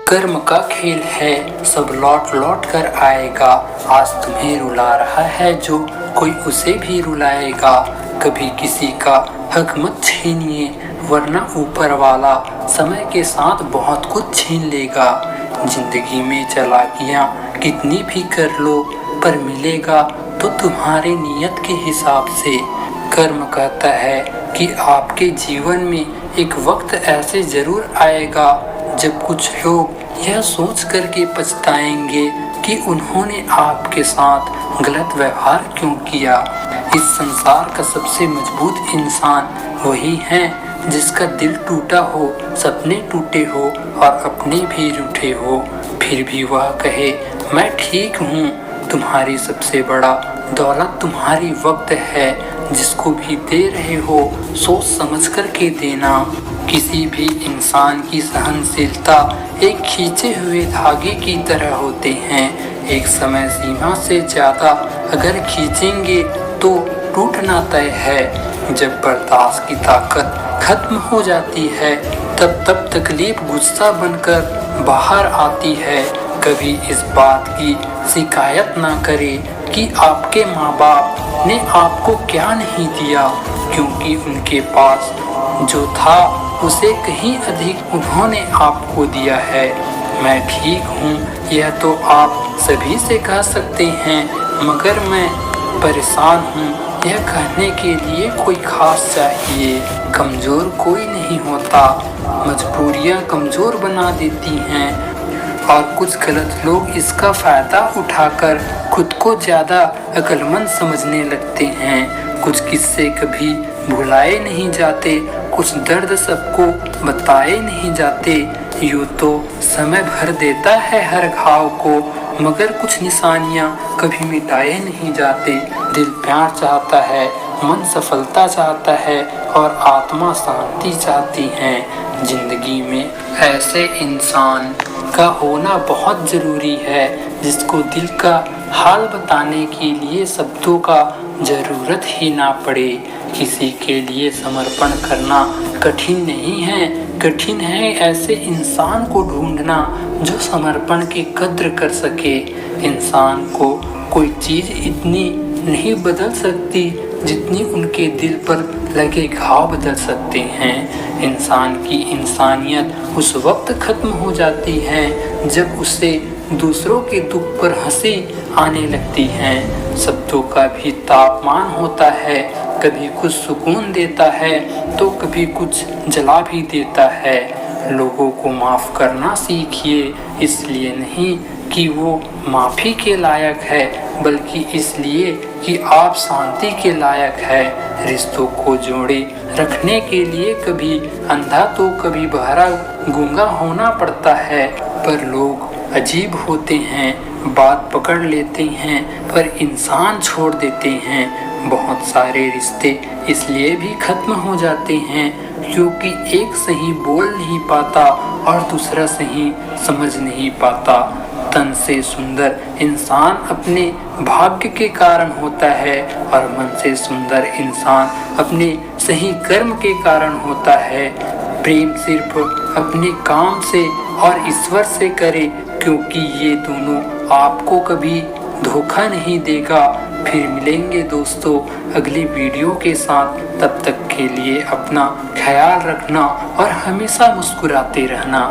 कर्म का खेल है, सब लौट लौट कर आएगा। आज तुम्हें रुला रहा है जो, कोई उसे भी रुलाएगा। कभी किसी का हक मत छीनिए, वरना ऊपर वाला समय के साथ बहुत कुछ छीन लेगा। जिंदगी में चालाकियाँ कितनी भी कर लो, पर मिलेगा तो तुम्हारे नियत के हिसाब से। कर्म कहता है कि आपके जीवन में एक वक्त ऐसे जरूर आएगा जब कुछ लोग यह सोच करके पछताएंगे कि उन्होंने आपके साथ गलत व्यवहार क्यों किया। इस संसार का सबसे मजबूत इंसान वही है जिसका दिल टूटा हो, सपने टूटे हो और अपने भी रूठे हो, फिर भी वह कहे मैं ठीक हूँ। तुम्हारी सबसे बड़ा दौलत तुम्हारी वक्त है, जिसको भी दे रहे हो सोच समझ कर के देना। किसी भी इंसान की सहनशीलता एक खींचे हुए धागे की तरह होते हैं। एक समय सीमा से ज़्यादा अगर खींचेंगे तो टूटना तय है। जब बर्दाश्त की ताकत खत्म हो जाती है तब तकलीफ गुस्सा बनकर बाहर आती है। कभी इस बात की शिकायत ना करें कि आपके माँ बाप ने आपको क्या नहीं दिया, क्योंकि उनके पास जो था उसे कहीं अधिक उन्होंने आपको दिया है। मैं ठीक हूँ यह तो आप सभी से कह सकते हैं, मगर मैं परेशान हूँ यह कहने के लिए कोई खास चाहिए। कमज़ोर कोई नहीं होता, मजबूरियाँ कमज़ोर बना देती हैं और कुछ गलत लोग इसका फ़ायदा उठाकर खुद को ज़्यादा अक्लमंद समझने लगते हैं। कुछ किस्से कभी भुलाए नहीं जाते, कुछ दर्द सबको बताए नहीं जाते। यूँ तो समय भर देता है हर घाव को, मगर कुछ निशानियाँ कभी मिटाए नहीं जाते। दिल प्यार चाहता है, मन सफलता चाहता है और आत्मा शांति चाहती है। जिंदगी में ऐसे इंसान का होना बहुत ज़रूरी है जिसको दिल का हाल बताने के लिए शब्दों का ज़रूरत ही ना पड़े। किसी के लिए समर्पण करना कठिन नहीं है, कठिन है ऐसे इंसान को ढूंढना जो समर्पण की कद्र कर सके। इंसान को कोई चीज़ इतनी नहीं बदल सकती जितनी उनके दिल पर लगे घाव बदल सकते हैं। इंसान की इंसानियत उस वक्त खत्म हो जाती है जब उसे दूसरों के दुख पर हंसी आने लगती है। शब्दों का भी तापमान होता है, कभी कुछ सुकून देता है तो कभी कुछ जला भी देता है। लोगों को माफ़ करना सीखिए, इसलिए नहीं कि वो माफ़ी के लायक है, बल्कि इसलिए कि आप शांति के लायक है। रिश्तों को जोड़े रखने के लिए कभी अंधा तो कभी बहरा गूंगा होना पड़ता है, पर लोग अजीब होते हैं, बात पकड़ लेते हैं पर इंसान छोड़ देते हैं। बहुत सारे रिश्ते इसलिए भी खत्म हो जाते हैं क्योंकि एक सही बोल नहीं पाता और दूसरा सही समझ नहीं पाता। तन से सुंदर इंसान अपने भाग्य के कारण होता है और मन से सुंदर इंसान अपने सही कर्म के कारण होता है। प्रेम सिर्फ अपने काम से और ईश्वर से करे, क्योंकि ये दोनों आपको कभी धोखा नहीं देगा। फिर मिलेंगे दोस्तों अगली वीडियो के साथ, तब तक के लिए अपना ख्याल रखना और हमेशा मुस्कुराते रहना।